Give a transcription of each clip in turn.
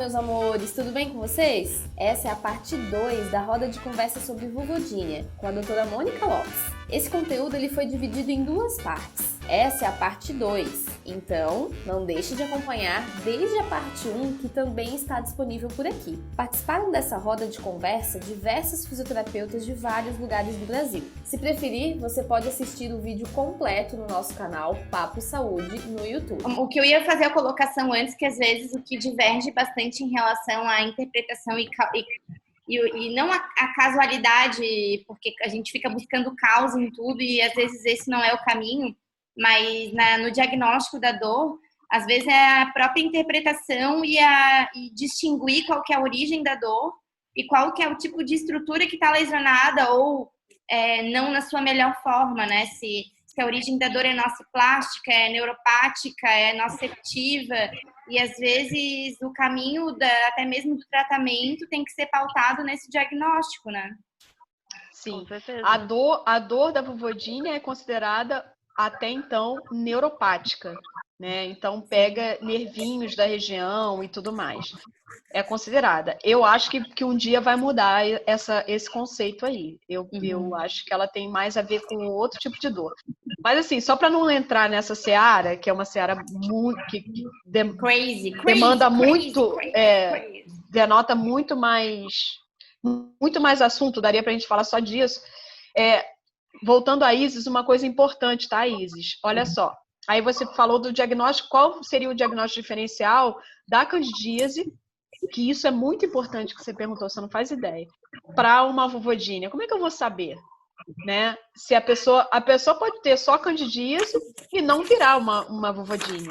meus amores, tudo bem com vocês? Essa é a parte 2 da roda de conversa sobre vulvodynia, com a doutora Mônica Lopes. Esse conteúdo ele foi dividido em duas partes. Essa é a parte 2, então não deixe de acompanhar desde a parte 1, que também está disponível por aqui. Participaram dessa roda de conversa diversos fisioterapeutas de vários lugares do Brasil. Se preferir, você pode assistir o vídeo completo no nosso canal Papo Saúde no YouTube. O que eu ia fazer a colocação antes, que às vezes o que diverge bastante em relação à interpretação e não a casualidade, porque a gente fica buscando causa em tudo e às vezes esse não é o caminho, mas no diagnóstico da dor, às vezes é a própria interpretação e distinguir qual que é a origem da dor e qual que é o tipo de estrutura que está lesionada ou não na sua melhor forma, né? Se a origem da dor é nociplástica, é neuropática, é nociceptiva, e às vezes o caminho até mesmo do tratamento tem que ser pautado nesse diagnóstico, né? Sim, a dor da vulvodynia é considerada até então neuropática, né? Então pega nervinhos da região e tudo mais. É considerada. Eu acho que um dia vai mudar esse conceito aí. Eu acho que ela tem mais a ver com outro tipo de dor. Mas assim, só para não entrar nessa seara, que é uma seara muito demanda muito, denota muito mais assunto, daria para a gente falar só disso. Voltando a Isis, uma coisa importante, tá, Isis? Olha só. Aí você falou do diagnóstico, qual seria o diagnóstico diferencial da candidíase, que isso é muito importante que você perguntou, você não faz ideia, para uma vulvodynia. Como é que eu vou saber? Né? Se a pessoa pode ter só candidíase e não virar uma vulvodynia.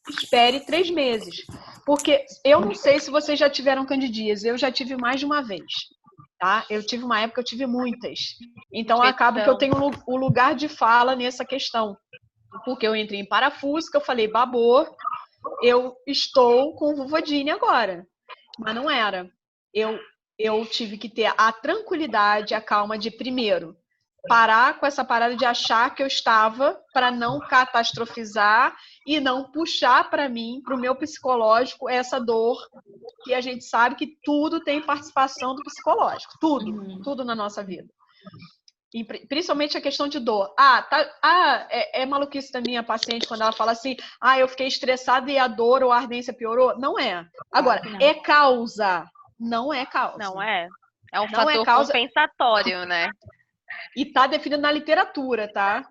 Espere 3 meses. Porque eu não sei se vocês já tiveram candidíase, eu já tive mais de uma vez. Tá? Eu tive uma época, eu tive muitas. Então, acaba que eu tenho o lugar de fala nessa questão. Porque eu entrei em parafuso, que eu falei, babou, eu estou com vulvodynia agora. Mas não era. Eu tive que ter a tranquilidade, a calma de, primeiro, parar com essa parada de achar que eu estava, para não catastrofizar e não puxar para mim, para o meu psicológico, essa dor, que a gente sabe que tudo tem participação do psicológico, tudo na nossa vida. E principalmente a questão de dor. É maluquice da minha paciente quando ela fala assim, eu fiquei estressada e a dor ou a ardência piorou. Não é. Agora, é causa. Não é causa. Não é. É um fator compensatório, né? E tá definido na literatura, tá?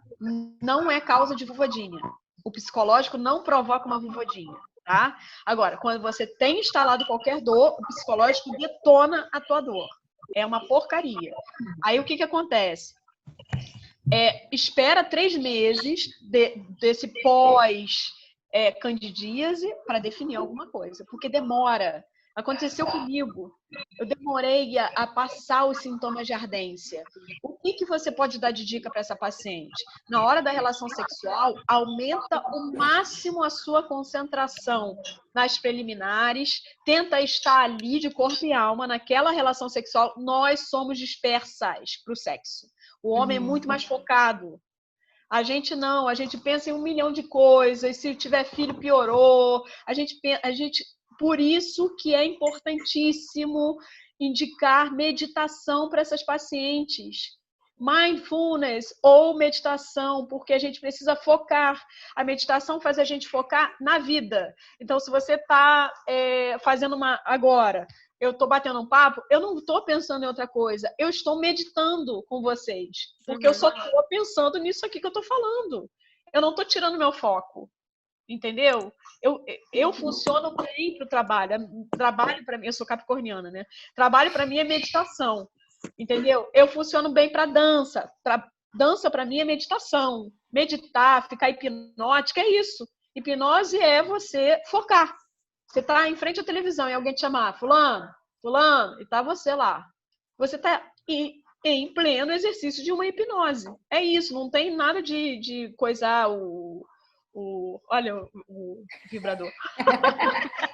Não é causa de vulvodynia. O psicológico não provoca uma vulvodynia, tá? Agora, quando você tem instalado qualquer dor, o psicológico detona a tua dor. É uma porcaria. Aí o que acontece? Espera 3 meses desse pós-candidíase para definir alguma coisa, porque demora. Aconteceu comigo. Eu demorei a passar os sintomas de ardência. O que você pode dar de dica para essa paciente? Na hora da relação sexual, aumenta o máximo a sua concentração nas preliminares, tenta estar ali de corpo e alma naquela relação sexual. Nós somos dispersas para o sexo. O homem é muito mais focado. A gente não, a gente pensa em 1 milhão de coisas, se tiver filho piorou, por isso que é importantíssimo indicar meditação para essas pacientes. Mindfulness ou meditação, porque a gente precisa focar. A meditação faz a gente focar na vida. Então, se você está fazendo agora, eu estou batendo um papo, eu não estou pensando em outra coisa, eu estou meditando com vocês, porque eu só estou pensando nisso aqui que eu estou falando. Eu não estou tirando meu foco. Entendeu? Eu funciono bem para o trabalho. Trabalho para mim, eu sou capricorniana, né? Trabalho para mim é meditação. Entendeu? Eu funciono bem para dança. Dança para mim é meditação. Meditar, ficar hipnótica, é isso. Hipnose é você focar. Você está em frente à televisão e alguém te chamar, fulano, e tá você lá. Você está em pleno exercício de uma hipnose. É isso, não tem nada de coisar olha o vibrador.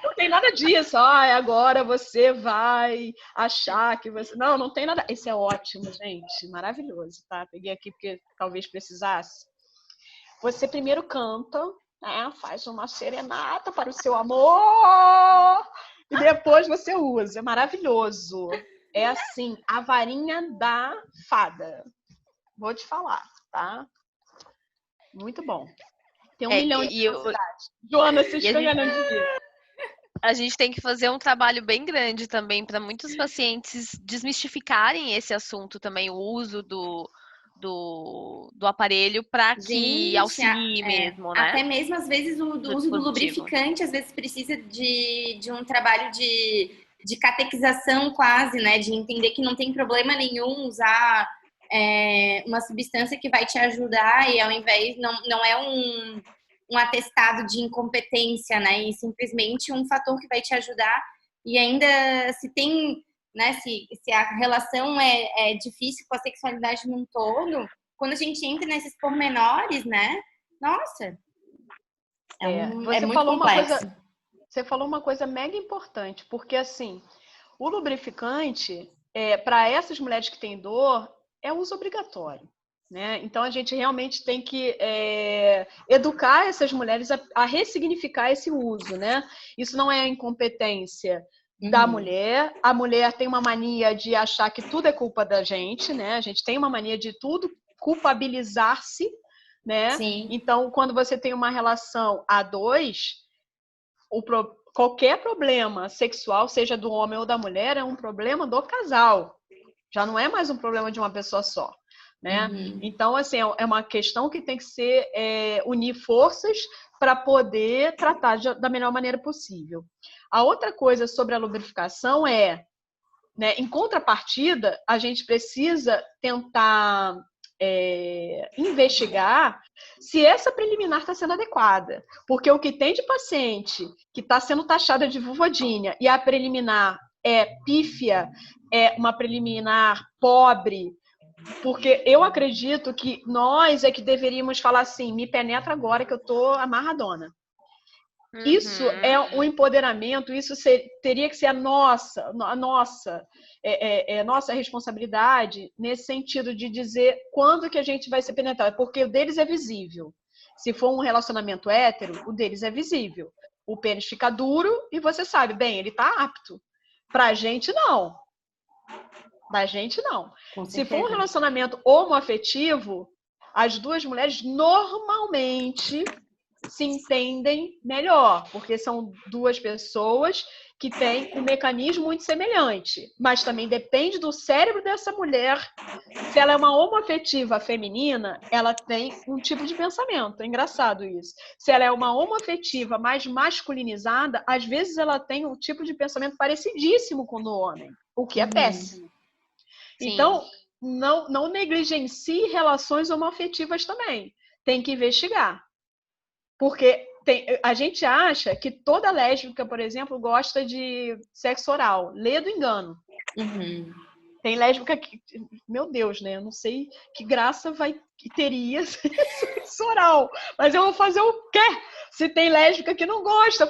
Não tem nada disso. Agora você vai achar que você... Não tem nada. Esse é ótimo, gente. Maravilhoso, tá? Peguei aqui porque talvez precisasse. Você primeiro canta, né? Faz uma serenata para o seu amor. e depois você usa. É maravilhoso. É assim, a varinha da fada. Vou te falar, tá? Muito bom. Tem 1 milhão de velocidade. Joana, se esfreganando de ver. A gente tem que fazer um trabalho bem grande também para muitos pacientes desmistificarem esse assunto também, o uso do aparelho para que auxilie mesmo, né? Até mesmo, às vezes, o uso do lubrificante, às vezes, precisa de um trabalho de catequização quase, né? De entender que não tem problema nenhum usar uma substância que vai te ajudar e ao invés, não é um atestado de incompetência, né? E simplesmente um fator que vai te ajudar. E ainda se tem, né? Se a relação é difícil com a sexualidade num todo, quando a gente entra nesses pormenores, né? Nossa, é muito complexo. Você falou uma coisa mega importante, porque assim, o lubrificante, para essas mulheres que têm dor, é uso obrigatório. Né? Então, a gente realmente tem que educar essas mulheres a ressignificar esse uso. Né? Isso não é incompetência da mulher. A mulher tem uma mania de achar que tudo é culpa da gente. Né? A gente tem uma mania de tudo culpabilizar-se. Né? Então, quando você tem uma relação a dois, qualquer problema sexual, seja do homem ou da mulher, é um problema do casal. Já não é mais um problema de uma pessoa só. Né? Então, assim, é uma questão que tem que ser unir forças para poder tratar da melhor maneira possível. A outra coisa sobre a lubrificação né, em contrapartida, a gente precisa tentar investigar se essa preliminar está sendo adequada. Porque o que tem de paciente que está sendo taxada de vulvodínia e a preliminar é pífia, é uma preliminar pobre, porque eu acredito que nós é que deveríamos falar assim, me penetra agora que eu tô amarradona. Isso é um empoderamento, isso teria que ser a nossa responsabilidade nesse sentido de dizer quando que a gente vai ser penetrado, porque o deles é visível. Se for um relacionamento hétero, o deles é visível. O pênis fica duro e você sabe, bem, ele tá apto. Pra gente, não. Da gente, não. Se for um relacionamento homoafetivo, as duas mulheres normalmente se entendem melhor, porque são duas pessoas que têm um mecanismo muito semelhante. Mas também depende do cérebro dessa mulher. Se ela é uma homoafetiva feminina, ela tem um tipo de pensamento. É engraçado isso. Se ela é uma homoafetiva mais masculinizada, às vezes ela tem um tipo de pensamento parecidíssimo com o do homem, o que é péssimo. Sim. Então, não negligencie relações homoafetivas também. Tem que investigar. Porque a gente acha que toda lésbica, por exemplo, gosta de sexo oral. Lê do engano. Tem lésbica que, meu Deus, né? Eu não sei que graça teria sexo oral. Mas eu vou fazer o quê? Se tem lésbica que não gosta.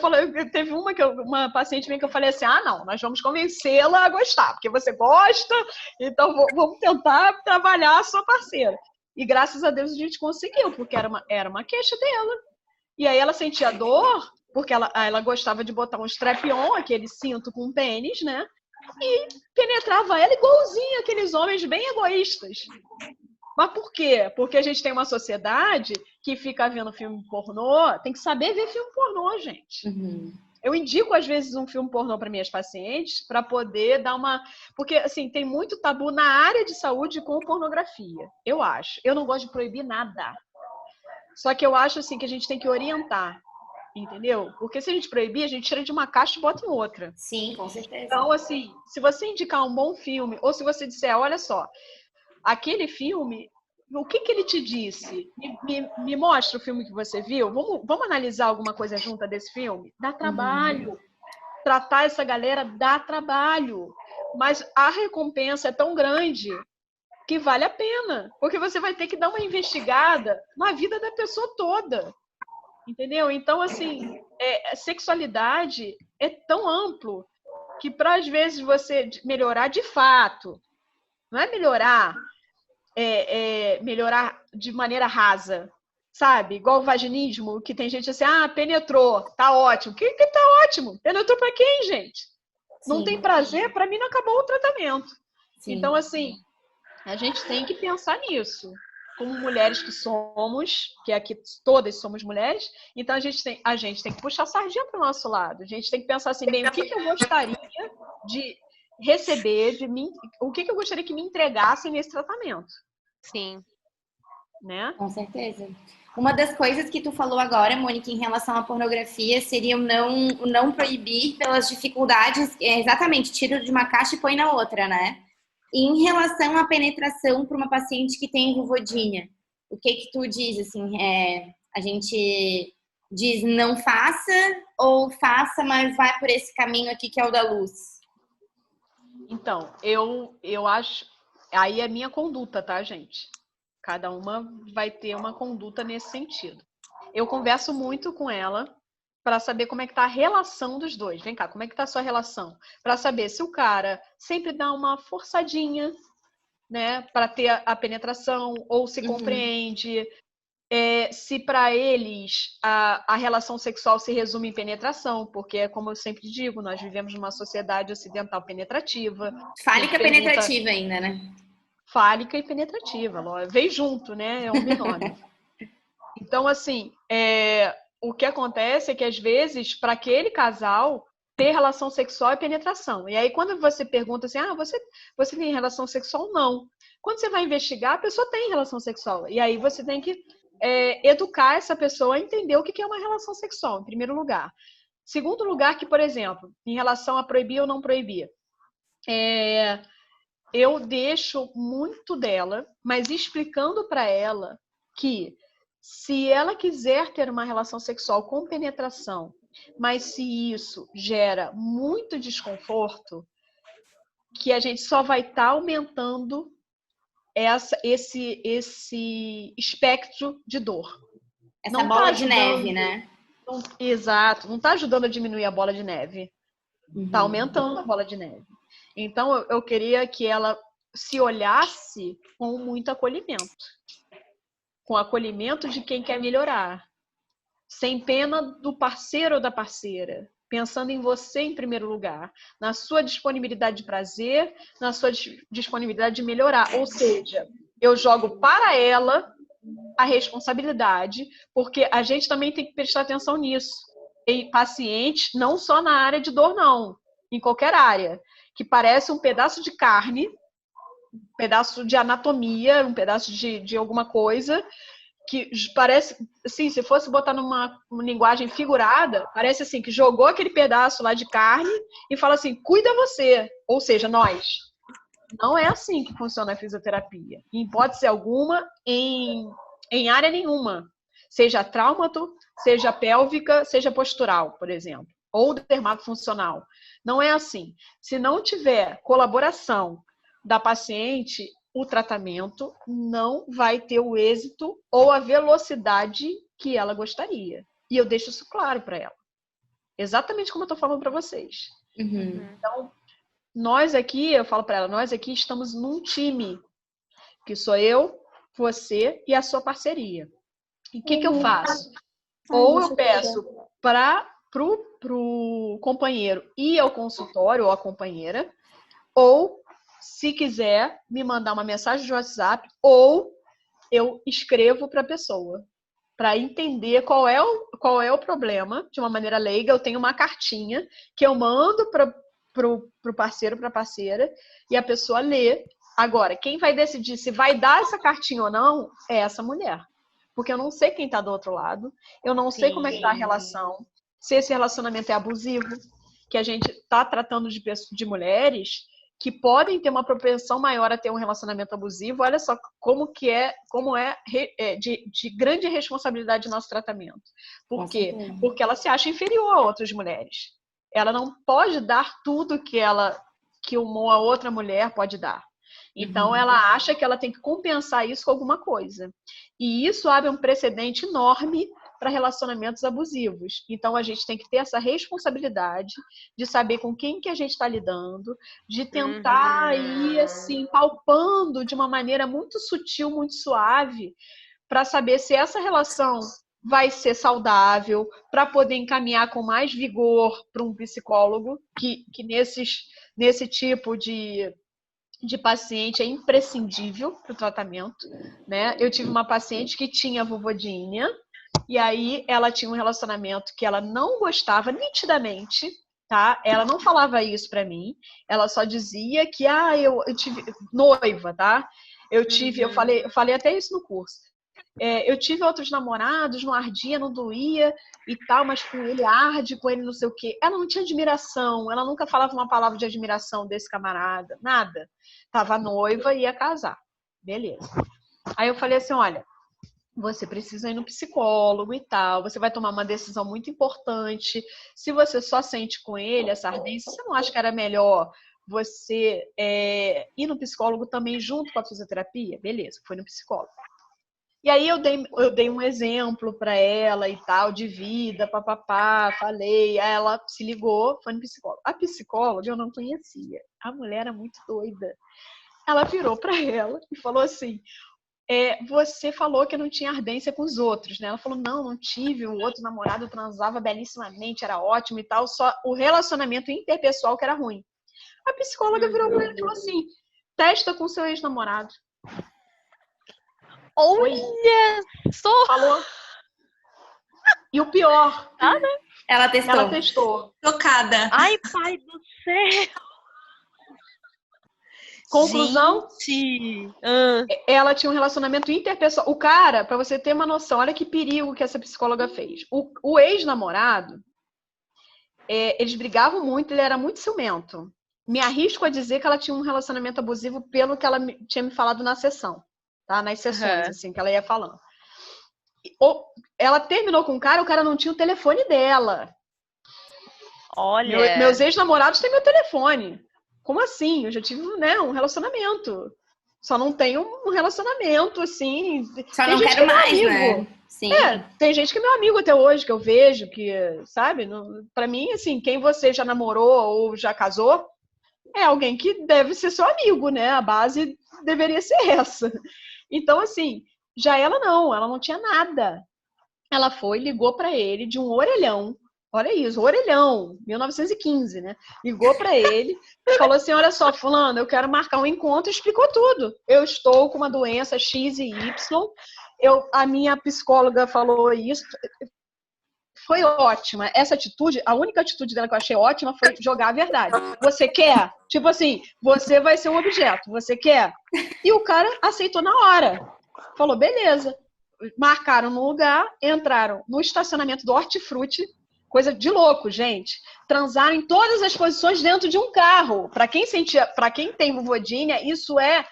Teve uma paciente minha que eu falei assim, não, nós vamos convencê-la a gostar, porque você gosta, então vamos tentar trabalhar a sua parceira. E graças a Deus a gente conseguiu, porque era uma queixa dela. E aí ela sentia dor, porque ela gostava de botar um strap-on, aquele cinto com pênis, né? E penetrava ela igualzinho aqueles homens bem egoístas. Mas por quê? Porque a gente tem uma sociedade que fica vendo filme pornô, tem que saber ver filme pornô, gente. Eu indico, às vezes, um filme pornô para minhas pacientes, para poder dar uma... Porque, assim, tem muito tabu na área de saúde com pornografia, eu acho. Eu não gosto de proibir nada. Só que eu acho assim que a gente tem que orientar, entendeu? Porque se a gente proibir, a gente tira de uma caixa e bota em outra. Sim, com certeza. Então, assim, se você indicar um bom filme, ou se você disser, olha só, aquele filme, o que ele te disse? Me mostra o filme que você viu. Vamos analisar alguma coisa junta desse filme? Dá trabalho. Tratar essa galera dá trabalho. Mas a recompensa é tão grande que vale a pena, porque você vai ter que dar uma investigada na vida da pessoa toda, entendeu? Então, assim, sexualidade é tão amplo que para, às vezes, você melhorar de fato, não é melhorar de maneira rasa, Sabe? Igual o vaginismo, que tem gente assim, penetrou, tá ótimo. Que tá ótimo? Penetrou pra quem, gente? Não tem prazer? Pra mim não acabou o tratamento. Sim. Então, assim, a gente tem que pensar nisso. Como mulheres que somos, que aqui todas somos mulheres, então a gente tem que puxar a sardinha pro nosso lado. A gente tem que pensar assim, bem, o que eu gostaria de receber de mim, o que eu gostaria que me entregassem nesse tratamento. Sim. Né? Com certeza. Uma das coisas que tu falou agora, Mônica, em relação à pornografia, seria o não proibir pelas dificuldades, exatamente, tira de uma caixa e põe na outra, né? E em relação à penetração para uma paciente que tem vulvodínia, o que tu diz, assim, a gente diz não faça ou faça, mas vai por esse caminho aqui que é o da luz? Então, eu acho, aí é minha conduta, tá, gente? Cada uma vai ter uma conduta nesse sentido. Eu converso muito com ela para saber como é que tá a relação dos dois. Vem cá, como é que tá a sua relação? Para saber se o cara sempre dá uma forçadinha, né, para ter a penetração, ou se compreende, se para eles a relação sexual se resume em penetração, porque, como eu sempre digo, nós vivemos numa sociedade ocidental penetrativa. Fálica penetrativa ainda, né? Fálica e penetrativa, veio junto, né? É um binômio. Então, assim, o que acontece é que, às vezes, para aquele casal, ter relação sexual é penetração. E aí, quando você pergunta assim, você tem relação sexual? Não. Quando você vai investigar, a pessoa tem relação sexual. E aí você tem que educar essa pessoa a entender o que é uma relação sexual, em primeiro lugar. Segundo lugar, que, por exemplo, em relação a proibir ou não proibir, eu deixo muito dela, mas explicando para ela que se ela quiser ter uma relação sexual com penetração, mas se isso gera muito desconforto, que a gente só vai estar aumentando esse espectro de dor. Essa não bola de neve, né? Exato, não está ajudando a diminuir a bola de neve. Está aumentando a bola de neve. Então, eu queria que ela se olhasse com muito acolhimento. Com acolhimento de quem quer melhorar. Sem pena do parceiro ou da parceira. Pensando em você em primeiro lugar. Na sua disponibilidade de prazer, na sua disponibilidade de melhorar. Ou seja, eu jogo para ela a responsabilidade, porque a gente também tem que prestar atenção nisso. Tem pacientes, não só na área de dor, não. Em qualquer área. Que parece um pedaço de carne, um pedaço de anatomia, um pedaço de alguma coisa, que parece, assim, se fosse botar numa linguagem figurada, parece assim, que jogou aquele pedaço lá de carne e fala assim, cuida você, ou seja, nós. Não é assim que funciona a fisioterapia. Em hipótese alguma, em área nenhuma. Seja traumato, seja pélvica, seja postural, por exemplo. Ou dermatofuncional. Não é assim. Se não tiver colaboração da paciente, o tratamento não vai ter o êxito ou a velocidade que ela gostaria. E eu deixo isso claro para ela. Exatamente como eu estou falando para vocês. Então, nós aqui, eu falo para ela, nós aqui estamos num time. Que sou eu, você e a sua parceria. E o que eu faço? Ou eu peço pro companheiro ir ao consultório ou a companheira, ou, se quiser, me mandar uma mensagem de WhatsApp, ou eu escrevo para a pessoa, para entender qual é o problema, de uma maneira leiga. Eu tenho uma cartinha que eu mando pro parceiro, para a parceira, e a pessoa lê. Agora, quem vai decidir se vai dar essa cartinha ou não é essa mulher. Porque eu não sei quem está do outro lado, eu não sei como é que está a relação, se esse relacionamento é abusivo, que a gente está tratando de mulheres que podem ter uma propensão maior a ter um relacionamento abusivo. Olha só como é de grande responsabilidade o nosso tratamento. Por quê? Porque ela se acha inferior a outras mulheres. Ela não pode dar tudo que uma outra mulher pode dar. Então, ela acha que ela tem que compensar isso com alguma coisa. E isso abre um precedente enorme para relacionamentos abusivos. Então, a gente tem que ter essa responsabilidade de saber com quem que a gente está lidando, de tentar ir, assim, palpando de uma maneira muito sutil, muito suave, para saber se essa relação vai ser saudável, para poder encaminhar com mais vigor para um psicólogo, que nesse tipo de paciente é imprescindível para o tratamento, né? Eu tive uma paciente que tinha vulvodínia, e aí ela tinha um relacionamento que ela não gostava nitidamente, tá? Ela não falava isso para mim, ela só dizia que eu tive noiva, tá? Eu falei até isso no curso. Eu tive outros namorados, não ardia, não doía e tal, mas com ele arde, com ele não sei o quê. Ela não tinha admiração, ela nunca falava uma palavra de admiração desse camarada, nada. Tava noiva e ia casar. Beleza. Aí eu falei assim, olha, você precisa ir no psicólogo e tal, você vai tomar uma decisão muito importante. Se você só sente com ele essa ardência, você não acha que era melhor você ir no psicólogo também junto com a fisioterapia? Beleza, foi no psicólogo. E aí eu dei um exemplo para ela e tal, de vida, papapá, falei, aí ela se ligou, foi no psicólogo. A psicóloga eu não conhecia, a mulher era muito doida. Ela virou para ela e falou assim, você falou que não tinha ardência com os outros, né? Ela falou, não tive, o outro namorado transava belíssimamente, era ótimo e tal, só o relacionamento interpessoal que era ruim. A psicóloga virou para ela e falou assim, testa com seu ex-namorado. Olha só! Falou. E o pior, né? Ela testou. ela testou. Tocada. Ai, pai do céu! Conclusão? Gente. Ela tinha um relacionamento interpessoal. O cara, pra você ter uma noção, olha que perigo que essa psicóloga fez. O ex-namorado, eles brigavam muito, ele era muito ciumento. Me arrisco a dizer que ela tinha um relacionamento abusivo pelo que ela tinha me falado na sessão, tá? Nas sessões, assim, que ela ia falando. Ela terminou com o cara não tinha o telefone dela. Olha. Meus ex-namorados têm meu telefone. Como assim? Eu já tive, né, um relacionamento. Só não tenho um relacionamento, assim. Só não quero mais, né? Sim. Tem gente que é meu amigo até hoje, que eu vejo, que, sabe? Pra mim, assim, quem você já namorou ou já casou, é alguém que deve ser seu amigo, né? A base deveria ser essa. Então, assim, já ela não tinha nada. Ela foi, ligou pra ele de um orelhão. Olha isso, orelhão, 1915, né? Ligou pra ele, falou assim, olha só, fulano, eu quero marcar um encontro, explicou tudo. Eu estou com uma doença X e Y, a minha psicóloga falou isso. Foi ótima. Essa atitude, a única atitude dela que eu achei ótima foi jogar a verdade. Você quer? Tipo assim, você vai ser um objeto, você quer? E o cara aceitou na hora. Falou, beleza. Marcaram no lugar, entraram no estacionamento do Hortifruti, coisa de louco, gente. Transaram em todas as posições dentro de um carro. Para quem tem vulvodínia, isso é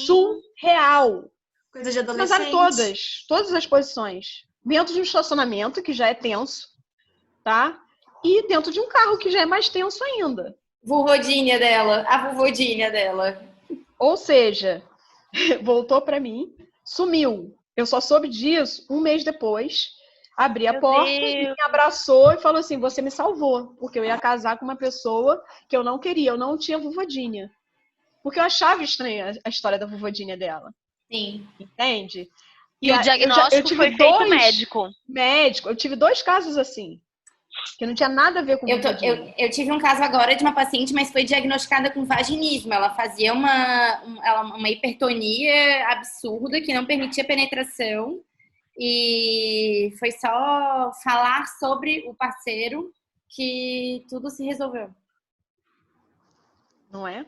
surreal. Coisa de adolescente. Transaram todas as posições. Dentro de um estacionamento, que já é tenso, tá? E dentro de um carro, que já é mais tenso ainda. A vulvodínia dela. Ou seja, voltou para mim, sumiu. Eu só soube disso um mês depois. Abri a porta, me abraçou e falou assim, você me salvou, porque eu ia casar com uma pessoa que eu não queria, eu não tinha vulvodínia. Porque eu achava estranha a história da vulvodínia dela. Sim. Entende? E o diagnóstico foi feito médico. Médico. Eu tive 2 casos assim, que não tinha nada a ver com vulvodínia. Eu tive um caso agora de uma paciente, mas foi diagnosticada com vaginismo. Ela fazia uma hipertonia absurda que não permitia penetração. E foi só falar sobre o parceiro que tudo se resolveu. Não é?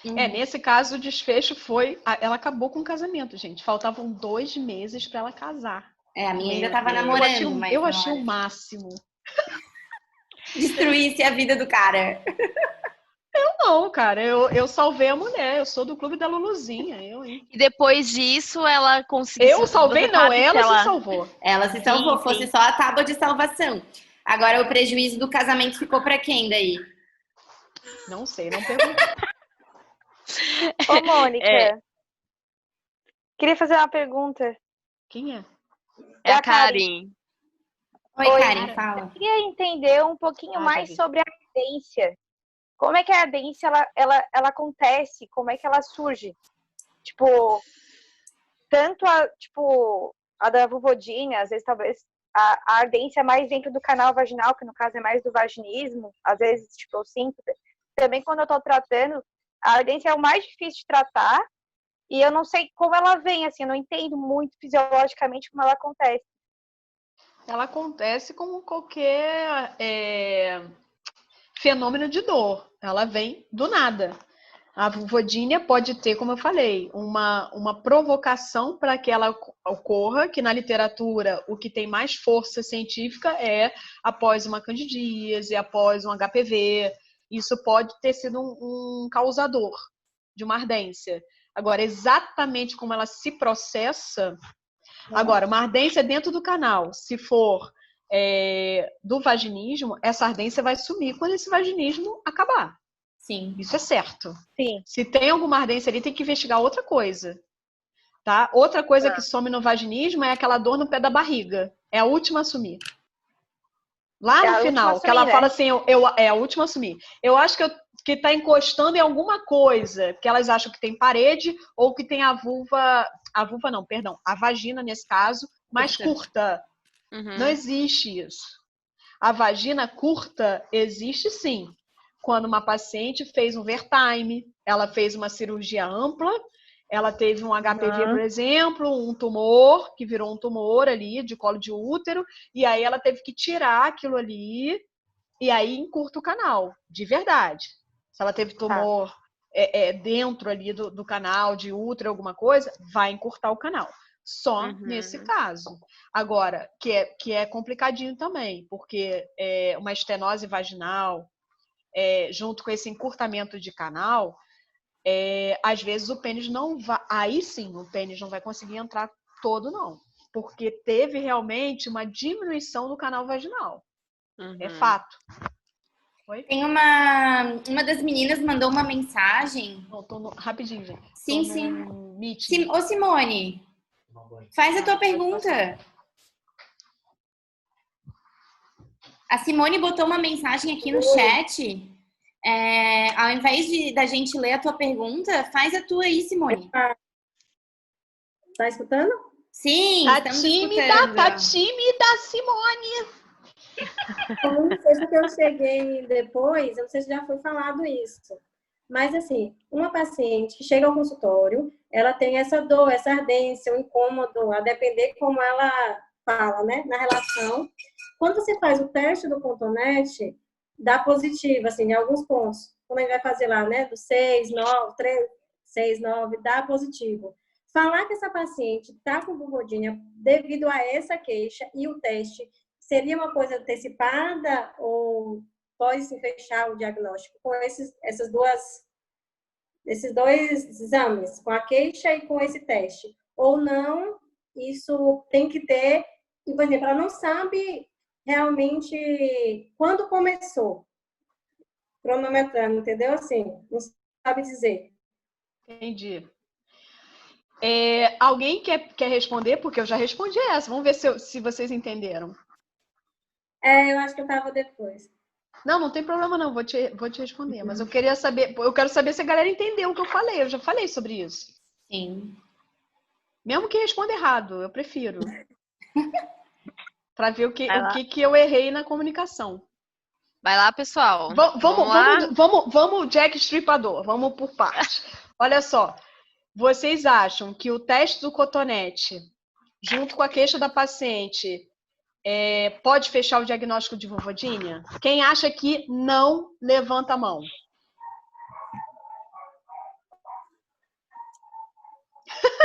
Nesse caso, o desfecho foi... Ela acabou com o casamento, gente. Faltavam 2 meses para ela casar. A minha ainda estava namorando. Eu achei o máximo. Destruísse a vida do cara. Não, cara. Eu salvei a mulher. Eu sou do clube da Luluzinha. E depois disso, ela conseguiu... Eu salvei, não. Ela se salvou. Ela se salvou. Fosse só a tábua de salvação. Agora, o prejuízo do casamento ficou para quem daí? Não sei, não pergunto. Ô, Mônica. Queria fazer uma pergunta. Quem é? É a Karen. Oi, Karen, fala. Eu queria entender um pouquinho mais sobre a ardência. Como é que a ardência ela acontece? Como é que ela surge? Tipo, tanto a da vulvodínia, às vezes talvez a ardência é mais dentro do canal vaginal, que no caso é mais do vaginismo, às vezes, tipo, eu sinto. Também quando eu tô tratando, a ardência é o mais difícil de tratar, e eu não sei como ela vem, assim, eu não entendo muito fisiologicamente como ela acontece. Ela acontece como qualquer fenômeno de dor. Ela vem do nada. A vulvodínia pode ter, como eu falei, uma provocação para que ela ocorra, que na literatura o que tem mais força científica é após uma candidíase, após um HPV. Isso pode ter sido um causador de uma ardência. Agora, exatamente como ela se processa... Agora, uma ardência dentro do canal, se for do vaginismo, essa ardência vai sumir quando esse vaginismo acabar. Sim. Isso é certo. Sim. Se tem alguma ardência ali, tem que investigar outra coisa. Tá? Outra coisa que some no vaginismo é aquela dor no pé da barriga. É a última a sumir. Lá no final, que ela fala assim, é a última a sumir. Eu acho que está encostando em alguma coisa, que elas acham que tem parede ou que tem a vagina, nesse caso, mais curta. Uhum. Não existe isso. A vagina curta existe sim. Quando uma paciente fez um Vertime, ela fez uma cirurgia ampla, ela teve um HPV, por exemplo, um tumor, que virou um tumor ali de colo de útero, e aí ela teve que tirar aquilo ali, e aí encurta o canal, de verdade. Se ela teve tumor dentro ali do canal de útero, alguma coisa, vai encurtar o canal. Só nesse caso. Agora, que é complicadinho também, porque uma estenose vaginal, junto com esse encurtamento de canal, às vezes o pênis não vai... Aí sim, o pênis não vai conseguir entrar todo, não. Porque teve realmente uma diminuição do canal vaginal. É fato. Oi? Tem uma das meninas mandou uma mensagem. Rapidinho, gente. Sim. Ô, Simone, faz a tua pergunta. A Simone botou uma mensagem aqui no chat. Ao invés da gente ler a tua pergunta, faz a tua aí, Simone. Tá escutando? Sim, tá estamos tímida, escutando. Tá tímida, Simone. Não sei se eu cheguei depois, eu não sei se já foi falado isso. Mas, assim, uma paciente que chega ao consultório, ela tem essa dor, essa ardência, um incômodo, a depender como ela fala, né, na relação. Quando você faz o teste do cotonete, dá positivo, assim, em alguns pontos. Quando a gente vai fazer lá, né, do 6, 9, 3, 6, 9, dá positivo. Falar que essa paciente está com vulvodínia devido a essa queixa e o teste seria uma coisa antecipada ou pode-se fechar o diagnóstico com esses dois exames, com a queixa e com esse teste? Ou não, isso tem que ter... E, por exemplo, ela não sabe realmente quando começou, cronometrando, entendeu? Assim, não sabe dizer. Entendi. Alguém quer responder? Porque eu já respondi essa. Vamos ver se vocês entenderam. Eu acho que eu estava depois. Não tem problema não, vou te responder. Mas eu quero saber se a galera entendeu o que eu falei. Eu já falei sobre isso. Sim. Mesmo que responda errado, eu prefiro. Para ver o que eu errei na comunicação. Vai lá, pessoal. Vamos Jack Stripador. Vamos por parte. Olha só. Vocês acham que o teste do cotonete, junto com a queixa da paciente, pode fechar o diagnóstico de vulvodínia? Quem acha que não, levanta a mão.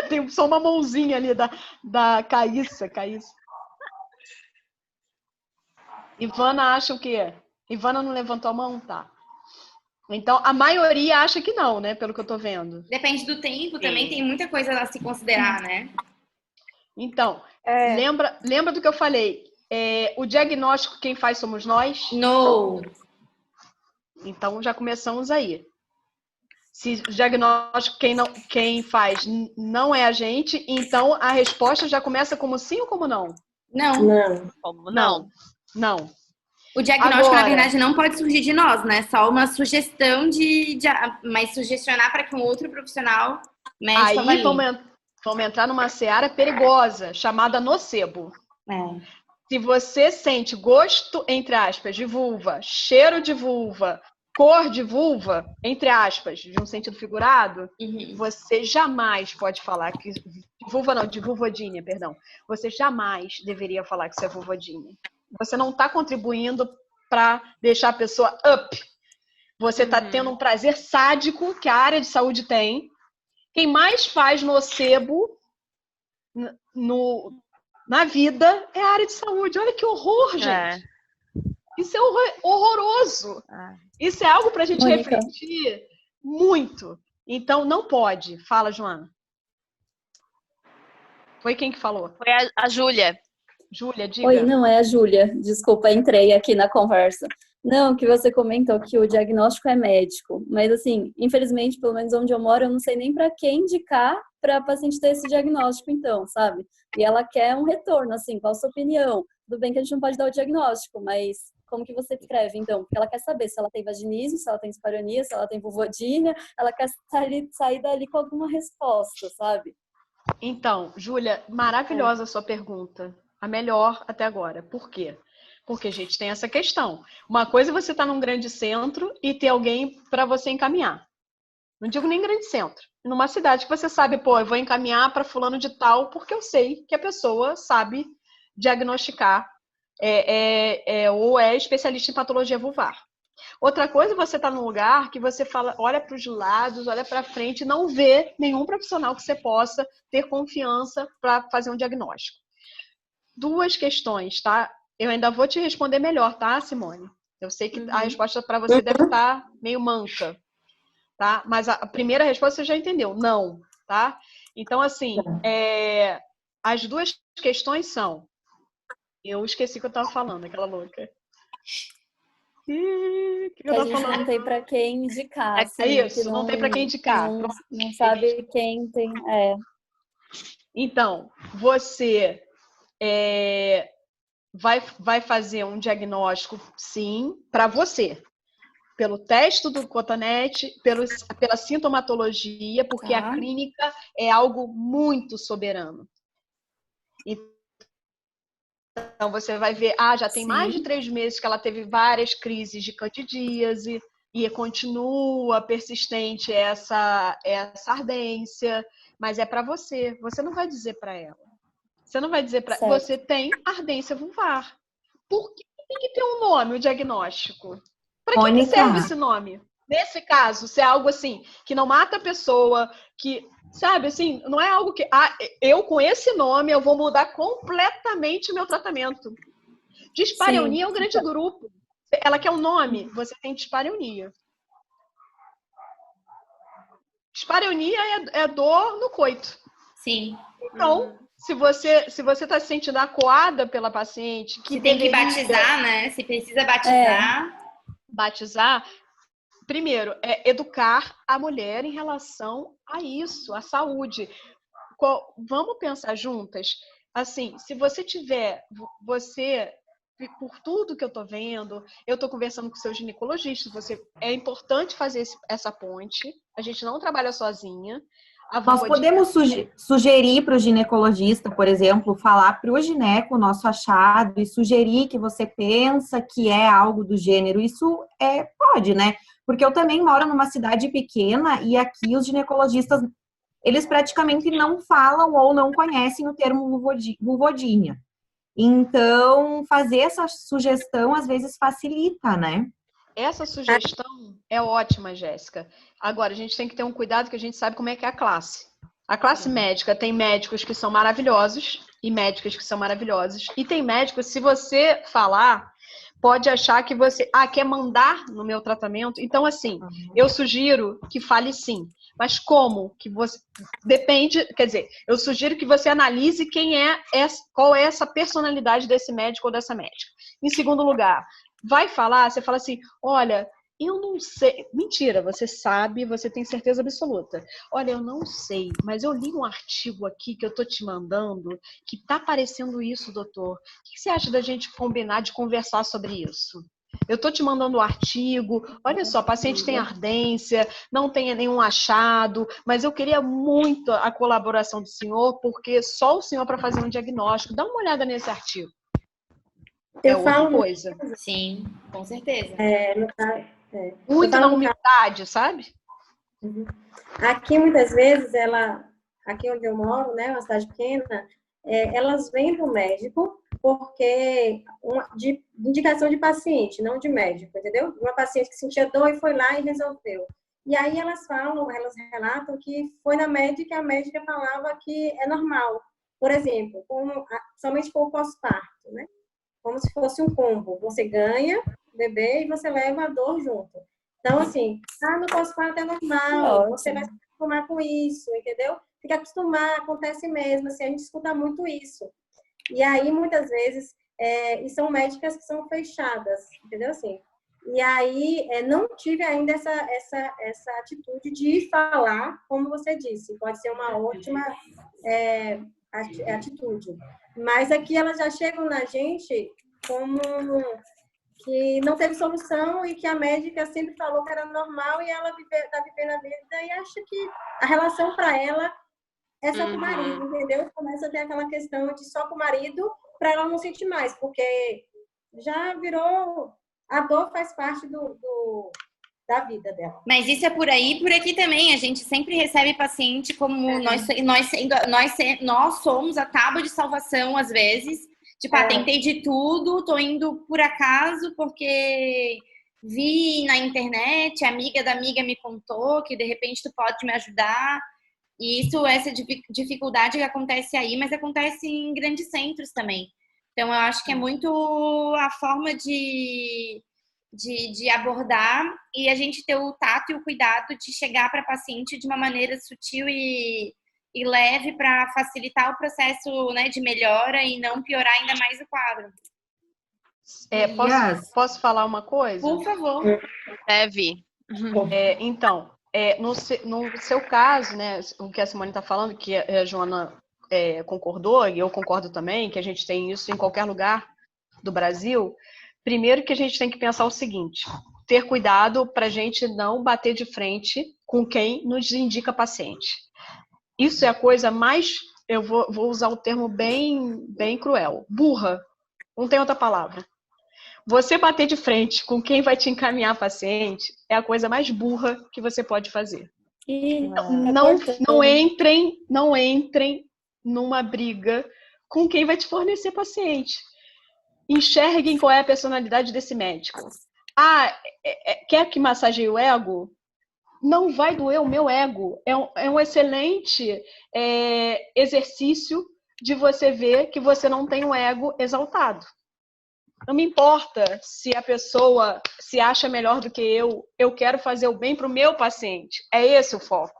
Tem só uma mãozinha ali da Caíssa. Ivana acha o quê? Ivana não levantou a mão? Tá. Então, a maioria acha que não, né? Pelo que eu tô vendo. Depende do tempo, também tem muita coisa a se considerar, né? Então, lembra do que eu falei? O diagnóstico, quem faz somos nós? No. Então, já começamos aí. Se o diagnóstico, quem faz não é a gente, então a resposta já começa como sim ou como não? Não. Como não? Não. O diagnóstico, na verdade, não pode surgir de nós, né? Só uma sugestão mas sugestionar para que um outro profissional médico avalie. Vamos entrar numa seara perigosa, chamada nocebo. Se você sente gosto, entre aspas, de vulva, cheiro de vulva, cor de vulva, entre aspas, de um sentido figurado, você jamais pode falar que... Vulva não, de vulvodínia, perdão. Você jamais deveria falar que isso é vulvodínia. Você não está contribuindo para deixar a pessoa up. Você está tendo um prazer sádico que a área de saúde tem. Quem mais faz nocebo na vida é a área de saúde. Olha que horror, gente. Isso é horroroso. Isso é algo para a gente refletir muito. Então, não pode. Fala, Joana. Foi quem que falou? Foi a Júlia. Júlia, diga. Oi, não, é a Júlia. Desculpa, entrei aqui na conversa. Não, que você comentou que o diagnóstico é médico. Mas, assim, infelizmente, pelo menos onde eu moro, eu não sei nem para quem indicar para a paciente ter esse diagnóstico, então, sabe? E ela quer um retorno, assim, qual a sua opinião? Tudo bem que a gente não pode dar o diagnóstico, mas como que você escreve, então? Porque ela quer saber se ela tem vaginismo, se ela tem dispareunia, se ela tem vulvodínia, ela quer sair dali com alguma resposta, sabe? Então, Júlia, maravilhosa a sua pergunta. A melhor até agora. Por quê? Porque a gente tem essa questão. Uma coisa é você estar num grande centro e ter alguém para você encaminhar. Não digo nem grande centro. Numa cidade que você sabe, pô, eu vou encaminhar para fulano de tal, porque eu sei que a pessoa sabe diagnosticar ou é especialista em patologia vulvar. Outra coisa é você estar num lugar que você fala, olha para os lados, olha para frente e não vê nenhum profissional que você possa ter confiança para fazer um diagnóstico. Duas questões, tá? Eu ainda vou te responder melhor, tá, Simone? Eu sei que a resposta para você deve estar meio manca, tá? Mas a primeira resposta você já entendeu, não, tá? Então, assim, as duas questões são... Eu esqueci o que eu estava falando, aquela louca. Que a gente não tem para quem indicar. Assim, isso, não tem para quem indicar. Não sabe quem tem... Então, você... vai fazer um diagnóstico, sim, para você. Pelo teste do cotonete, pela sintomatologia, porque a clínica é algo muito soberano. Então, você vai ver, já tem mais de 3 meses que ela teve várias crises de candidíase e continua persistente essa ardência, mas é para você. Você não vai dizer para ela. Você não vai dizer para ela. Você tem ardência vulvar. Por que tem que ter um nome, o diagnóstico? Para que serve esse nome? Nesse caso, se é algo assim, que não mata a pessoa, que... Sabe, assim, não é algo que... eu com esse nome, eu vou mudar completamente o meu tratamento. Dispareunia é um grande grupo. Ela quer um nome, você tem dispareunia. Dispareunia é dor no coito. Sim. Então, se você está se sentindo acuada pela paciente... que tem que batizar, né? Se precisa batizar... Batizar... Primeiro, é educar a mulher em relação a isso, à saúde. Vamos pensar juntas? Assim, se você tiver... por tudo que eu estou vendo, eu estou conversando com seu ginecologista, é importante fazer essa ponte. A gente não trabalha sozinha. Nós podemos sugerir para o ginecologista, por exemplo, falar para o gineco o nosso achado e sugerir que você pensa que é algo do gênero. Isso pode, né? Porque eu também moro numa cidade pequena e aqui os ginecologistas, eles praticamente não falam ou não conhecem o termo vulvodínia. Então, fazer essa sugestão às vezes facilita, né? Essa sugestão é ótima, Jéssica. Agora, a gente tem que ter um cuidado que a gente sabe como é que é a classe. A classe médica tem médicos que são maravilhosos e médicas que são maravilhosas. E tem médicos, se você falar, pode achar que você quer mandar no meu tratamento. Então, assim, eu sugiro que fale sim. Mas como que você... Depende, quer dizer, eu sugiro que você analise qual é essa personalidade desse médico ou dessa médica. Em segundo lugar, vai falar, você fala assim, olha, eu não sei... Mentira, você sabe, você tem certeza absoluta. Olha, eu não sei, mas eu li um artigo aqui que eu tô te mandando que tá parecendo isso, doutor. O que você acha da gente combinar de conversar sobre isso? Eu estou te mandando o artigo, olha só, a paciente tem ardência, não tem nenhum achado, mas eu queria muito a colaboração do senhor, porque só o senhor para fazer um diagnóstico. Dá uma olhada nesse artigo. É Eu outra falo coisa. Sim, com certeza. Muito na humildade, sabe? Aqui, muitas vezes, aqui onde eu moro, né, uma cidade pequena, elas vêm para o médico porque de indicação de paciente, não de médico, entendeu? Uma paciente que sentia dor e foi lá e resolveu. E aí elas relatam que foi na médica e a médica falava que é normal. Por exemplo, somente com o pós-parto, né? Como se fosse um combo. Você ganha o bebê e você leva a dor junto. Então, assim, no pós-parto é normal, você vai se acostumar com isso, entendeu? Fica acostumar, acontece mesmo, assim, a gente escuta muito isso. E aí, muitas vezes, e são médicas que são fechadas, entendeu? Assim, e aí, não tive ainda essa atitude de falar, como você disse, pode ser uma ótima atitude. Mas aqui elas já chegam na gente como que não teve solução e que a médica sempre falou que era normal e ela está vivendo a vida e acha que a relação para ela é só com o marido, entendeu? Começa a ter aquela questão de só com o marido para ela não sentir mais, porque já virou... A dor faz parte da vida dela. Mas isso é por aí, por aqui também. A gente sempre recebe paciente como nós somos a tábua de salvação, às vezes. Tipo, tentei de tudo, tô indo por acaso, porque vi na internet, a amiga da amiga me contou que de repente tu pode me ajudar. E essa dificuldade que acontece aí, mas acontece em grandes centros também. Então, eu acho que é muito a forma de abordar e a gente ter o tato e o cuidado de chegar para a paciente de uma maneira sutil e leve para facilitar o processo, né, de melhora e não piorar ainda mais o quadro. Posso falar uma coisa? Por favor. Deve. Então, no seu caso, né, o que a Simone está falando, que a Joana concordou, e eu concordo também, que a gente tem isso em qualquer lugar do Brasil. Primeiro que a gente tem que pensar o seguinte, ter cuidado para a gente não bater de frente com quem nos indica paciente. Isso é a coisa mais, eu vou usar o termo bem, bem cruel, burra, não tem outra palavra. Você bater de frente com quem vai te encaminhar paciente é a coisa mais burra que você pode fazer. Não entrem numa briga com quem vai te fornecer paciente. Enxerguem qual é a personalidade desse médico. Quer que massageie o ego? Não vai doer o meu ego. É um excelente exercício de você ver que você não tem um ego exaltado. Não me importa se a pessoa se acha melhor do que eu quero fazer o bem para o meu paciente. É esse o foco.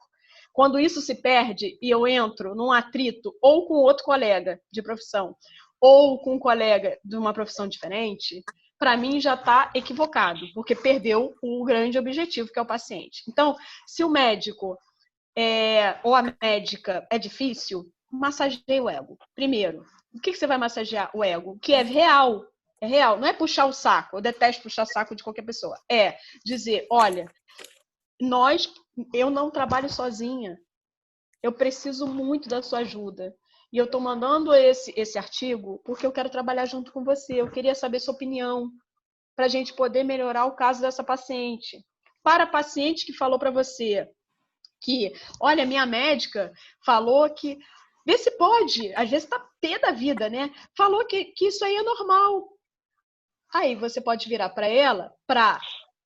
Quando isso se perde e eu entro num atrito ou com outro colega de profissão ou com um colega de uma profissão diferente, para mim já está equivocado, porque perdeu o grande objetivo, que é o paciente. Então, se o médico ou a médica é difícil, massageie o ego. Primeiro, o que você vai massagear? O ego, que é real. É real, não é puxar o saco. Eu detesto puxar saco de qualquer pessoa. É dizer, olha, eu não trabalho sozinha. Eu preciso muito da sua ajuda. E eu estou mandando esse artigo porque eu quero trabalhar junto com você. Eu queria saber sua opinião para a gente poder melhorar o caso dessa paciente. Para a paciente que falou para você que, olha, minha médica falou que... Vê se pode. Às vezes está pé da vida, né? Falou que isso aí é normal. Aí você pode virar para ela para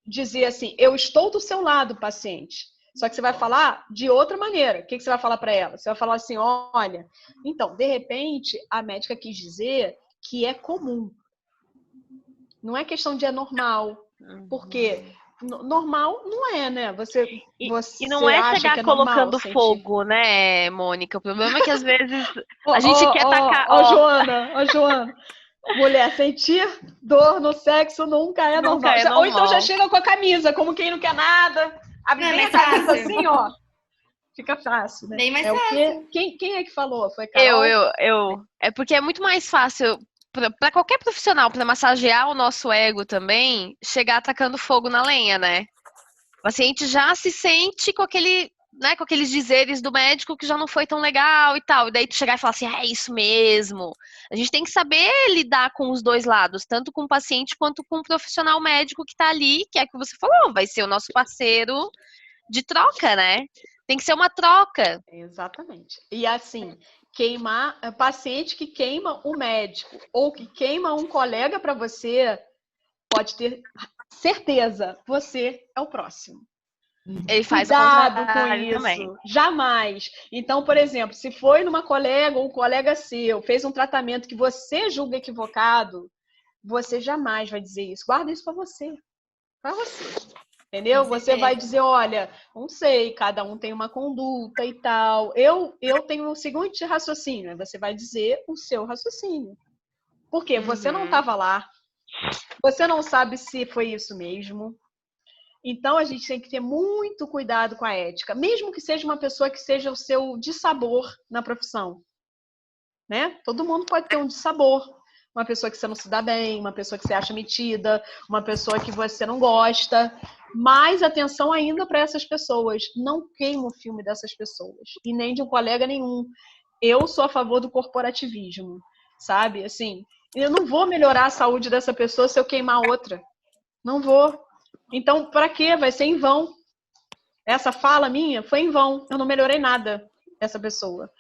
dizer assim, eu estou do seu lado, paciente. Só que você vai falar de outra maneira. O que você vai falar para ela? Você vai falar assim, olha, então, de repente, a médica quis dizer que é comum. Não é questão de normal. Porque normal não é, né? Você e não é acha chegar que é normal colocando sentir... fogo, né, Mônica? O problema é que às vezes a gente quer tacar... Joana. Mulher, sentir dor no sexo nunca é normal. Ou então já chega com a camisa, como quem não quer nada. Abre bem a camisa assim, ó. Fica fácil, né? Bem mais fácil. Quem é que falou? Foi Carol? Eu. É porque é muito mais fácil para qualquer profissional, para massagear o nosso ego também, chegar atacando fogo na lenha, né? O paciente já se sente com aquele, né, com aqueles dizeres do médico que já não foi tão legal e tal. E daí tu chegar e falar assim, é isso mesmo. A gente tem que saber lidar com os dois lados, tanto com o paciente quanto com o profissional médico que tá ali, que é o que você falou, vai ser o nosso parceiro de troca, né? Tem que ser uma troca. Exatamente. E assim, queimar, paciente que queima o médico ou que queima um colega para você, pode ter certeza, você é o próximo. Ele faz Cuidado o com contrário isso, também. jamais. Então, por exemplo, se foi numa colega ou um colega seu, fez um tratamento que você julga equivocado, você jamais vai dizer isso. Guarda isso para você. Para você. Entendeu? Você vai dizer, olha, não sei, cada um tem uma conduta e tal. Eu tenho o seguinte raciocínio. Você vai dizer o seu raciocínio. Porque você não estava lá. Você não sabe se foi isso mesmo. Então, a gente tem que ter muito cuidado com a ética. Mesmo que seja uma pessoa que seja o seu dissabor na profissão. Né? Todo mundo pode ter um dissabor. Uma pessoa que você não se dá bem, uma pessoa que você acha metida, uma pessoa que você não gosta. Mais atenção ainda para essas pessoas. Não queima o filme dessas pessoas. E nem de um colega nenhum. Eu sou a favor do corporativismo. Sabe? Assim, eu não vou melhorar a saúde dessa pessoa se eu queimar outra. Não vou. Então, para quê? Vai ser em vão. Essa fala minha foi em vão. Eu não melhorei nada dessa pessoa.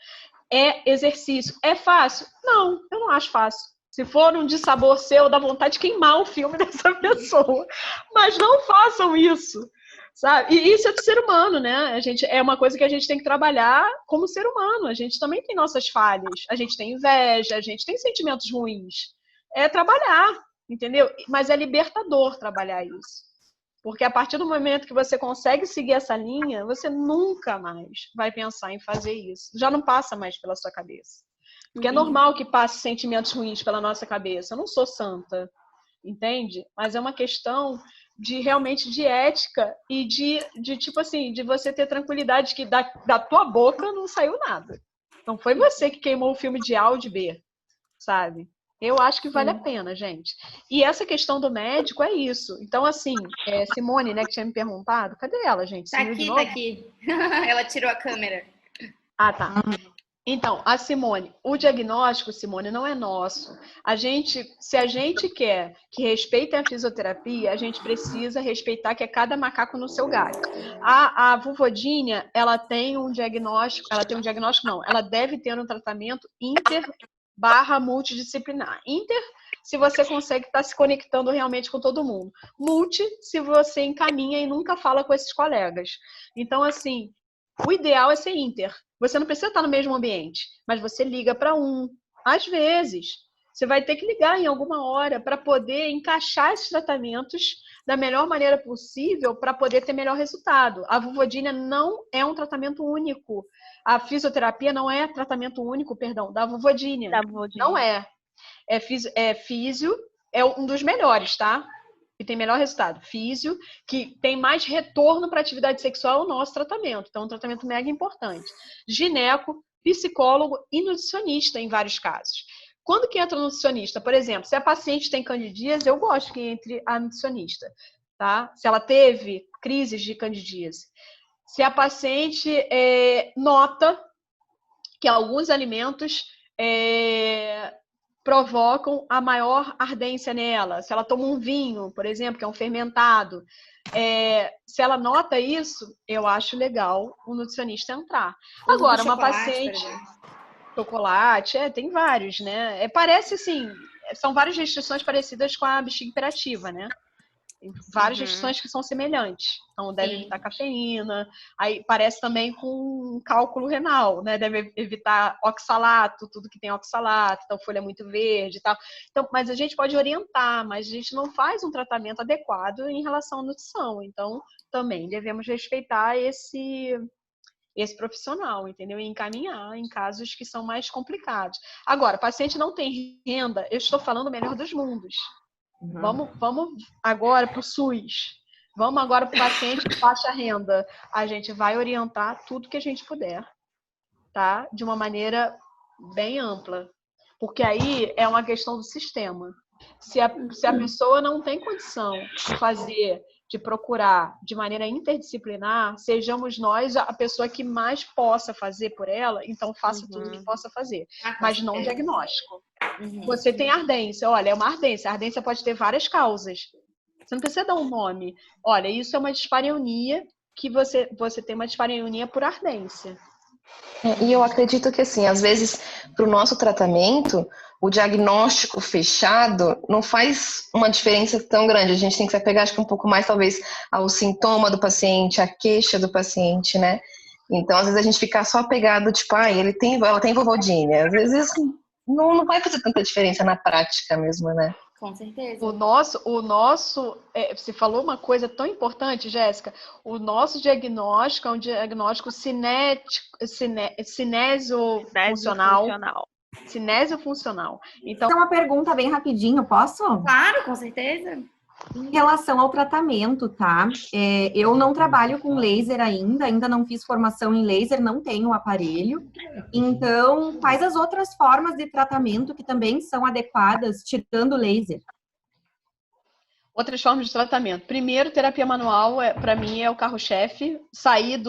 É exercício. É fácil? Não, eu não acho fácil. Se for um dissabor seu, dá vontade de queimar o filme dessa pessoa. Mas não façam isso, sabe? E isso é do ser humano, né? É uma coisa que a gente tem que trabalhar como ser humano. A gente também tem nossas falhas. A gente tem inveja, a gente tem sentimentos ruins. É trabalhar, entendeu? Mas é libertador trabalhar isso. Porque a partir do momento que você consegue seguir essa linha, você nunca mais vai pensar em fazer isso. Já não passa mais pela sua cabeça. Porque é normal que passe sentimentos ruins pela nossa cabeça. Eu não sou santa, entende? Mas é uma questão de realmente de ética e de tipo assim, de você ter tranquilidade que da tua boca não saiu nada. Não foi você que queimou o filme de A ou de B, sabe? Eu acho que vale a pena, gente. E essa questão do médico é isso. Então, assim, Simone, né, que tinha me perguntado, cadê ela, gente? Tá aqui, tá aqui. Ela tirou a câmera. Ah, tá. Então, a Simone, o diagnóstico, Simone, não é nosso. Se a gente quer que respeitem a fisioterapia, a gente precisa respeitar que é cada macaco no seu galho. A Vulvodínia, ela tem um diagnóstico não, ela deve ter um tratamento multidisciplinar. Inter, se você consegue estar se conectando realmente com todo mundo. Multi, se você encaminha e nunca fala com esses colegas. Então, assim, o ideal é ser inter. Você não precisa estar no mesmo ambiente, mas você liga para um. Às vezes, você vai ter que ligar em alguma hora para poder encaixar esses tratamentos da melhor maneira possível para poder ter melhor resultado. A Vulvodínia não é um tratamento único. A fisioterapia não é tratamento único, perdão, da Vulvodínia. Não é. Físio, é um dos melhores, tá? Que tem melhor resultado. Físio, que tem mais retorno para a atividade sexual, é o nosso tratamento. Então, é um tratamento mega importante. Gineco, psicólogo e nutricionista, em vários casos. Quando que entra o nutricionista? Por exemplo, se a paciente tem candidíase, eu gosto que entre a nutricionista, tá? Se ela teve crises de candidíase. Se a paciente nota que alguns alimentos provocam a maior ardência nela. Se ela toma um vinho, por exemplo, que é um fermentado, se ela nota isso, eu acho legal o nutricionista entrar. Agora, uma paciente... Chocolate, tem vários, né? Parece assim, são várias restrições parecidas com a bexiga hiperativa, né? Tem várias restrições que são semelhantes. Então, deve evitar cafeína. Aí, parece também com cálculo renal, né? Deve evitar oxalato, tudo que tem oxalato. Então, folha muito verde e tal. Então, mas a gente pode orientar, mas a gente não faz um tratamento adequado em relação à nutrição. Então, também devemos respeitar esse profissional, entendeu? E encaminhar em casos que são mais complicados. Agora, paciente não tem renda, eu estou falando o melhor dos mundos. Vamos agora para o SUS. Vamos agora para o paciente de baixa renda. A gente vai orientar tudo que a gente puder, tá? De uma maneira bem ampla. Porque aí é uma questão do sistema. Se a pessoa não tem condição de fazer, de procurar de maneira interdisciplinar, sejamos nós a pessoa que mais possa fazer por ela, então faça tudo que possa fazer, mas não diagnóstico. Você tem ardência, olha, é uma ardência. A ardência pode ter várias causas. Você não precisa dar um nome. Olha, isso é uma dispareunia, que você tem uma dispareunia por ardência. E eu acredito que, assim, às vezes, para o nosso tratamento, o diagnóstico fechado não faz uma diferença tão grande. A gente tem que se apegar, acho que um pouco mais, talvez, ao sintoma do paciente, à queixa do paciente, né? Então, às vezes, a gente fica só apegado, tipo, ela tem vulvodynia. Às vezes, não vai fazer tanta diferença na prática mesmo, né? Com certeza. O nosso, você falou uma coisa tão importante, Jéssica. O nosso diagnóstico é um diagnóstico cinésio-funcional. Cinésio-funcional. Então, uma pergunta bem rapidinho, posso? Claro, com certeza. Em relação ao tratamento, tá? Eu não trabalho com laser ainda não fiz formação em laser, não tenho o aparelho. Então, quais as outras formas de tratamento que também são adequadas, tirando o laser? Outras formas de tratamento. Primeiro, terapia manual, para mim, é o carro-chefe. Sair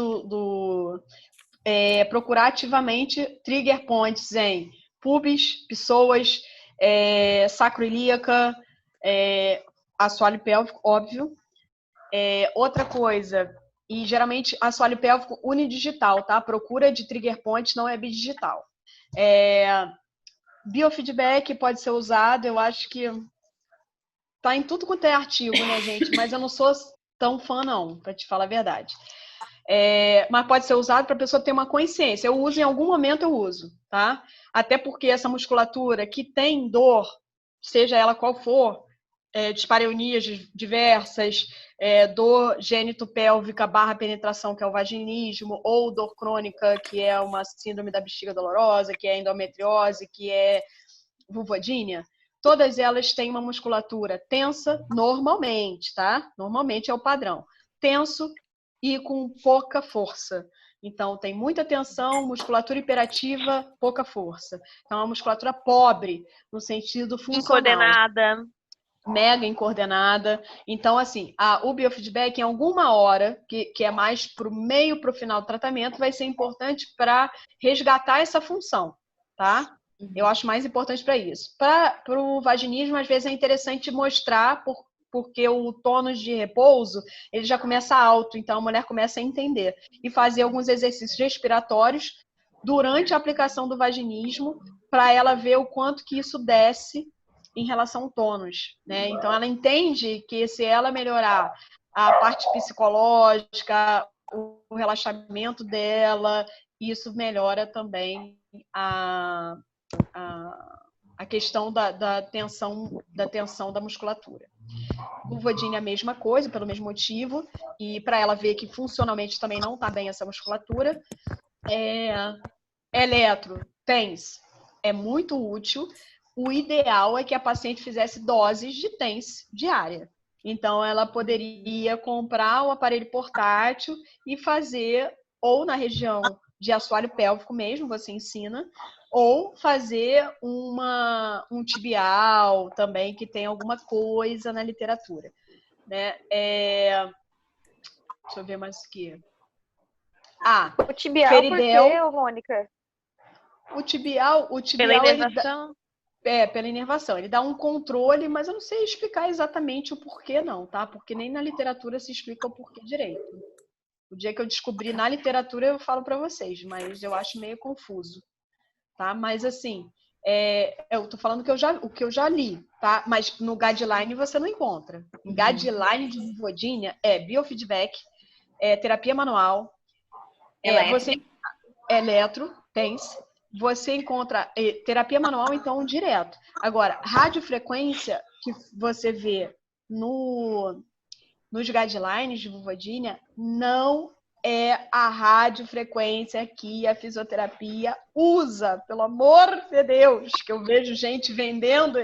procurar ativamente trigger points em pubis, pessoas, sacroilíaca, assoalho pélvico, óbvio. Outra coisa, e geralmente assoalho pélvico unidigital, tá? Procura de trigger point não é bidigital. Biofeedback pode ser usado, eu acho que tá em tudo quanto é artigo, né, gente? Mas eu não sou tão fã, não, para te falar a verdade. Mas pode ser usado para a pessoa ter uma consciência. Eu uso em algum momento, eu uso, tá? Até porque essa musculatura que tem dor, seja ela qual for, dispareunias diversas, dor gênito-pélvica / penetração, que é o vaginismo, ou dor crônica, que é uma síndrome da bexiga dolorosa, que é endometriose, que é vulvodynia, todas elas têm uma musculatura tensa normalmente, tá? Normalmente é o padrão. Tenso e com pouca força. Então, tem muita tensão, musculatura hiperativa, pouca força. Então, é uma musculatura pobre, no sentido funcional. Incoordenada. Mega incoordenada. Então, assim, o biofeedback, em alguma hora, que é mais para o meio, para o final do tratamento, vai ser importante para resgatar essa função, tá? Eu acho mais importante para isso. Para o vaginismo, às vezes é interessante mostrar, porque o tônus de repouso, ele já começa alto, então a mulher começa a entender. E fazer alguns exercícios respiratórios durante a aplicação do vaginismo, para ela ver o quanto que isso desce em relação ao tônus, né? Então, ela entende que se ela melhorar a parte psicológica, o relaxamento dela, isso melhora também a questão da tensão da musculatura. Vulvodynia é a mesma coisa, pelo mesmo motivo, e para ela ver que funcionalmente também não está bem essa musculatura. Eletro, TENS, é muito útil. O ideal é que a paciente fizesse doses de TENS diária. Então, ela poderia comprar o aparelho portátil e fazer, ou na região de assoalho pélvico mesmo, você ensina, ou fazer um tibial também, que tem alguma coisa na literatura. Né? Deixa eu ver mais o que. O tibial, feridel. por quê, Mônica? O tibial Pela inervação? Pela inervação. Ele dá um controle, mas eu não sei explicar exatamente o porquê, não, tá? Porque nem na literatura se explica o porquê direito. O dia que eu descobri na literatura, eu falo para vocês, mas eu acho meio confuso, tá? Mas, assim, eu tô falando o que eu já li, tá? Mas no guideline você não encontra. Em guideline de vulvodynia biofeedback, terapia manual, eletro, TENS. Você encontra terapia manual, então, direto. Agora, radiofrequência, que você vê nos guidelines de vulvodynia, não é a radiofrequência que a fisioterapia usa. Pelo amor de Deus, que eu vejo gente vendendo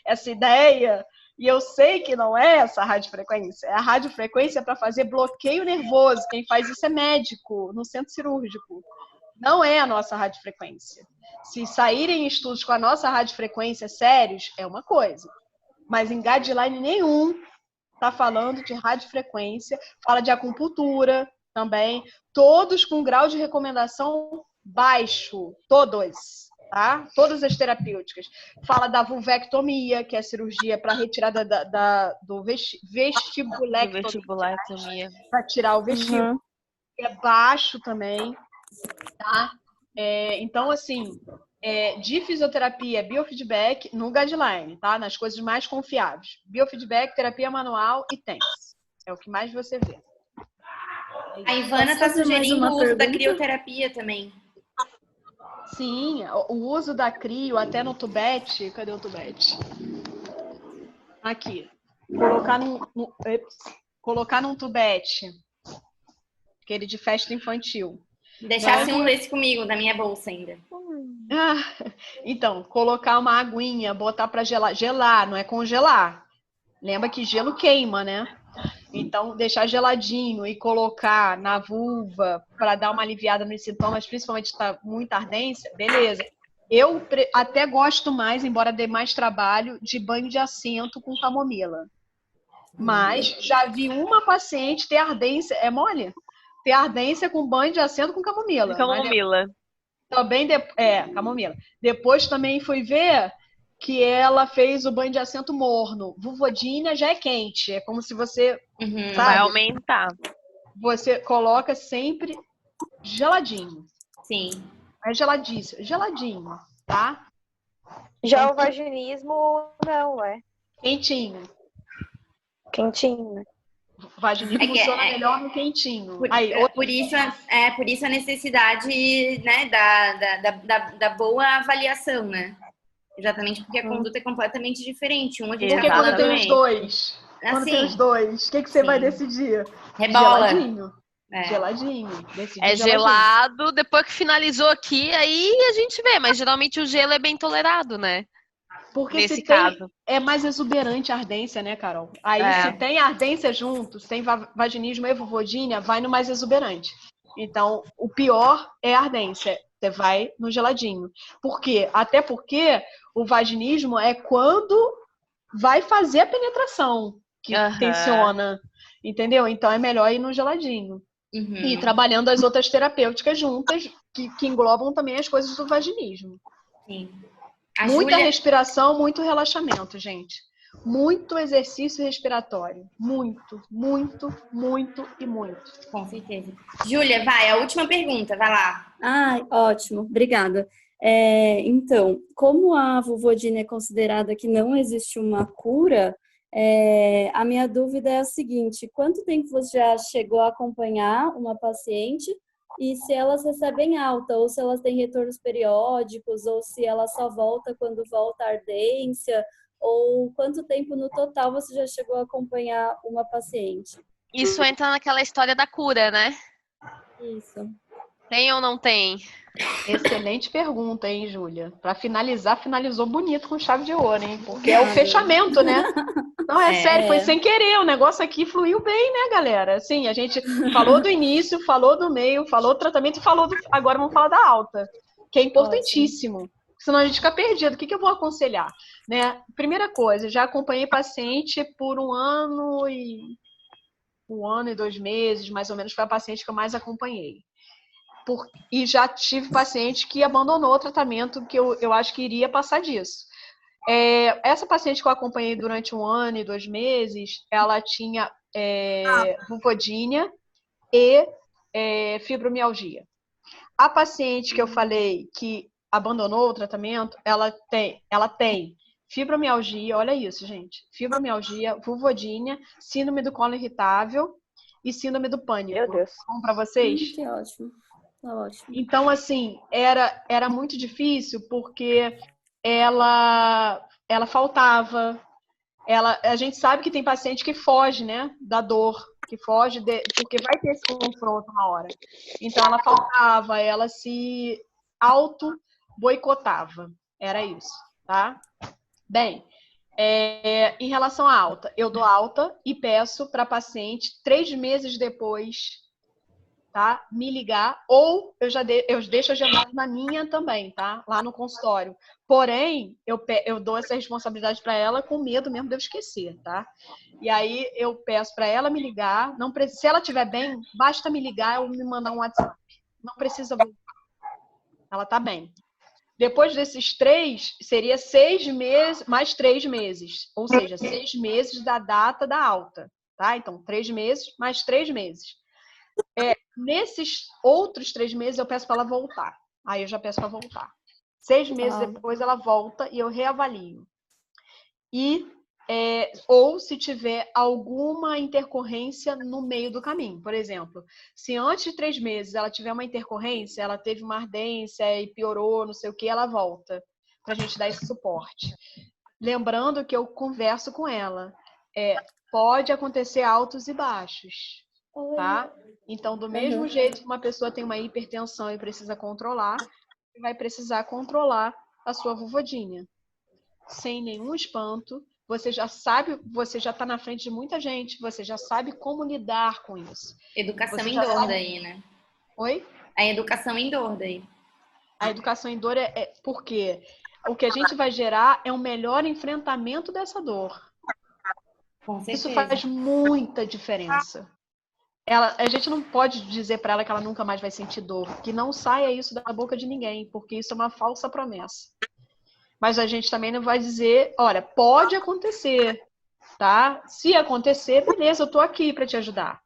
essa ideia, e eu sei que não é essa radiofrequência. É a radiofrequência para fazer bloqueio nervoso. Quem faz isso é médico, no centro cirúrgico. Não é a nossa radiofrequência. Se saírem estudos com a nossa radiofrequência sérios, é uma coisa. Mas em guideline nenhum está falando de radiofrequência, fala de acupuntura também, todos com grau de recomendação baixo, todos, tá? Todas as terapêuticas. Fala da vulvectomia, que é a cirurgia para retirada do vestibulectomia, para tirar o vestíbulo, que é baixo também, tá? Então, assim, de fisioterapia, biofeedback no guideline, tá? Nas coisas mais confiáveis. Biofeedback, terapia manual e TENS. É o que mais você vê. A Ivana está sugerindo o uso da crioterapia também. Sim, o uso da crio até no tubete. Cadê o tubete? Aqui. Colocar num tubete. Aquele de festa infantil. Deixasse um desse comigo, na minha bolsa ainda. Então, colocar uma aguinha, botar para gelar. Gelar, não é congelar. Lembra que gelo queima, né? Então, deixar geladinho e colocar na vulva para dar uma aliviada nos sintomas, principalmente se está muita ardência, beleza. Eu até gosto mais, embora dê mais trabalho, de banho de assento com camomila. Mas já vi uma paciente ter ardência, é mole? Ter ardência com banho de assento com camomila. Camomila. Também, camomila. Depois também fui ver que ela fez o banho de assento morno. Vulvodínia já é quente, é como se você, sabe, vai aumentar. Você coloca sempre geladinho. Sim. É geladíssimo, geladinho, tá? Já o vaginismo, não, é? Quentinho. Quentinho, né? O vaginismo funciona melhor no quentinho. Por isso a necessidade, né, da boa avaliação, né? Exatamente porque a conduta é completamente diferente. Um a gente porque quando tem os dois. Quando tem os dois, o que você vai decidir? Rebola. Geladinho. Geladinho. Gelado, depois que finalizou aqui, aí a gente vê, mas geralmente o gelo é bem tolerado, né? Porque nesse caso. É mais exuberante a ardência, né, Carol? Aí se tem ardência junto, se tem vaginismo e vulvodínia, vai no mais exuberante. Então, o pior é a ardência. Você vai no geladinho. Por quê? Até porque o vaginismo é quando vai fazer a penetração que tensiona. Entendeu? Então, é melhor ir no geladinho. E trabalhando as outras terapêuticas juntas, que englobam também as coisas do vaginismo. Sim. Muita respiração, muito relaxamento, gente. Muito exercício respiratório. Muito, muito, muito e muito. Com certeza. Júlia, vai, a última pergunta, vai lá. Ótimo, obrigada. Então, como a vulvodínia é considerada que não existe uma cura, a minha dúvida é a seguinte: quanto tempo você já chegou a acompanhar uma paciente e se elas recebem alta, ou se elas têm retornos periódicos, ou se ela só volta quando volta a ardência, ou quanto tempo no total você já chegou a acompanhar uma paciente? Isso entra naquela história da cura, né? Isso. Tem ou não tem? Excelente pergunta, hein, Júlia? Para finalizar, finalizou bonito com chave de ouro, hein? Porque é o fechamento, né? Não, sério, foi sem querer. O negócio aqui fluiu bem, né, galera? Assim, a gente falou do início, falou do meio, falou do tratamento e falou agora vamos falar da alta, que é importantíssimo. Senão a gente fica perdido. O que eu vou aconselhar? Né? Primeira coisa, já acompanhei paciente por 1 ano e 2 meses, mais ou menos, foi a paciente que eu mais acompanhei. E já tive paciente que abandonou o tratamento, que eu acho que iria passar disso. Essa paciente que eu acompanhei durante 1 ano e 2 meses, ela tinha vulvodínia e fibromialgia. A paciente que eu falei que abandonou o tratamento, ela tem fibromialgia, olha isso, gente. Fibromialgia, vulvodínia, síndrome do colo irritável e síndrome do pânico. Meu Deus. Bom para vocês? Que ótimo. Tá ótimo. Então, assim, era muito difícil porque ela faltava. A gente sabe que tem paciente que foge, né, da dor, que foge porque vai ter esse confronto na hora. Então, ela faltava, ela se auto-boicotava. Era isso, tá? Bem, em relação à alta, eu dou alta e peço para paciente 3 meses depois tá? Me ligar, ou eu deixo agendado na minha também, tá? Lá no consultório. Porém, eu dou essa responsabilidade para ela com medo mesmo de eu esquecer, tá? E aí eu peço para ela me ligar. Se ela estiver bem, basta me ligar ou me mandar um WhatsApp. Não precisa voltar. Ela tá bem. Depois desses 3, seria 6 meses, mais 3 meses. Ou seja, 6 meses da data da alta, tá? Então, 3 meses mais 3 meses. Nesses outros 3 meses, eu peço para ela voltar. Aí eu já peço para voltar. 6 meses depois, ela volta e eu reavalio. Ou se tiver alguma intercorrência no meio do caminho. Por exemplo, se antes de 3 meses ela tiver uma intercorrência, ela teve uma ardência e piorou, não sei o que, ela volta para a gente dar esse suporte. Lembrando que eu converso com ela. Pode acontecer altos e baixos, tá? Então, do mesmo jeito que uma pessoa tem uma hipertensão e precisa controlar, vai precisar controlar a sua vulvodinha. Sem nenhum espanto. Você já sabe, você já está na frente de muita gente, você já sabe como lidar com isso. Educação em dor daí, né? Oi? A educação em dor daí. A educação em dor é porque o que a gente vai gerar é um melhor enfrentamento dessa dor. Com certeza. Isso faz muita diferença. A gente não pode dizer para ela que ela nunca mais vai sentir dor, que não saia isso da boca de ninguém, porque isso é uma falsa promessa. Mas a gente também não vai dizer, olha, pode acontecer, tá? Se acontecer, beleza, eu tô aqui para te ajudar.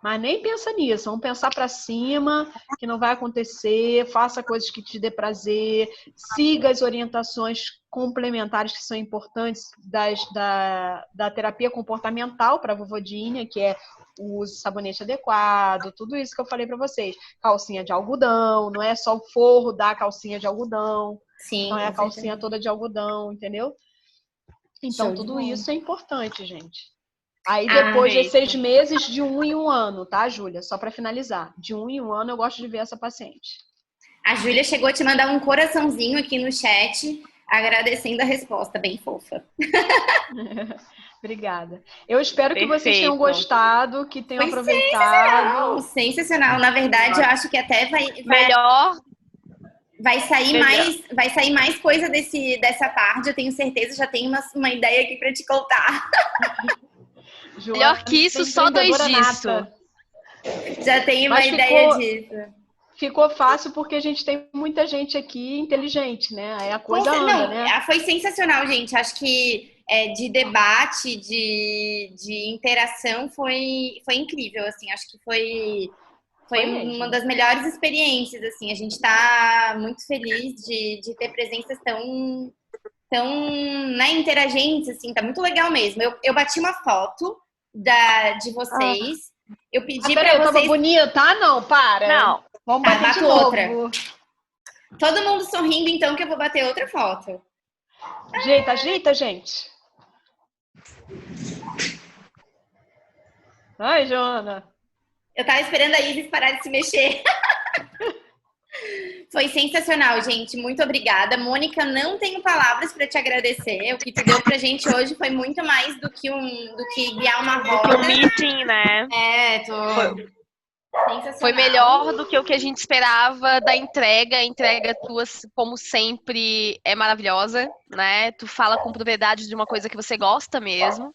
Mas nem pensa nisso, vamos pensar para cima, que não vai acontecer, faça coisas que te dê prazer, siga as orientações complementares que são importantes da terapia comportamental para a vulvodinha, que é o uso de sabonete adequado, tudo isso que eu falei para vocês. Calcinha de algodão, não é só o forro da calcinha de algodão. Sim, não é a calcinha toda de algodão, entendeu? Então, tudo isso é importante, gente. Aí, depois de 6 meses, de 1 em 1 ano, tá, Júlia? Só para finalizar. De 1 em 1 ano, eu gosto de ver essa paciente. A Júlia chegou a te mandar um coraçãozinho aqui no chat, agradecendo a resposta, bem fofa. Obrigada. Eu espero que vocês tenham gostado, que tenham aproveitado. Sensacional. Na verdade, eu acho que até vai... Melhor... Vai sair mais coisa dessa tarde, eu tenho certeza, já tenho uma ideia aqui para te contar. Melhor que isso, só 2 disso. Já tenho uma ideia disso. Ficou fácil porque a gente tem muita gente aqui inteligente, né? Aí a coisa anda, né? Foi sensacional, gente. Acho que de debate, de interação foi incrível, assim. Acho que foi uma das melhores experiências, assim. A gente está muito feliz de ter presenças tão né, interagentes, assim. Tá muito legal mesmo. Eu bati uma foto de vocês. Eu pedi para vocês... Tava bonita? Ah, não, para. Não. Vamos bater de novo. Outra. Todo mundo sorrindo, então, que eu vou bater outra foto. Ajeita, gente. Ai, Joana. Eu tava esperando a Isis parar de se mexer. Foi sensacional, gente. Muito obrigada. Mônica, não tenho palavras para te agradecer. O que tu deu pra gente hoje foi muito mais do que guiar uma roda. Do que um meeting, né? Foi melhor do que o que a gente esperava da entrega. A entrega tua, como sempre, é maravilhosa, né? Tu fala com propriedade de uma coisa que você gosta mesmo.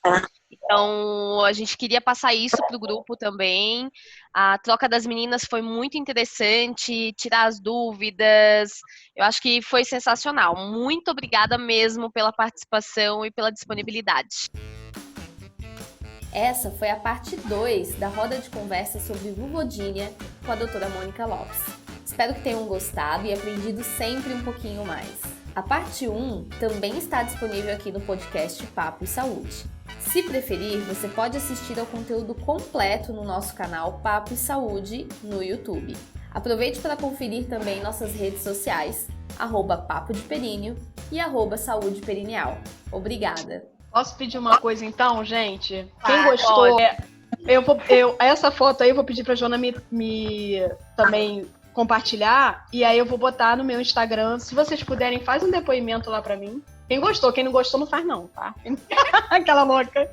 Então, a gente queria passar isso pro grupo também. A troca das meninas foi muito interessante, tirar as dúvidas. Eu acho que foi sensacional. Muito obrigada mesmo pela participação e pela disponibilidade. Essa foi a parte 2 da roda de conversa sobre vulvodínia com a doutora Mônica Lopes. Espero que tenham gostado e aprendido sempre um pouquinho mais. A parte 1 também está disponível aqui no podcast Papo e Saúde. Se preferir, você pode assistir ao conteúdo completo no nosso canal Papo e Saúde no YouTube. Aproveite para conferir também nossas redes sociais, @Papo de Períneo e @Saúde Perineal. Obrigada! Posso pedir uma coisa então, gente? Quem gostou, essa foto aí eu vou pedir para a Joana me também compartilhar, e aí eu vou botar no meu Instagram. Se vocês puderem, faz um depoimento lá para mim. Quem gostou, quem não gostou não faz não, tá? Aquela louca.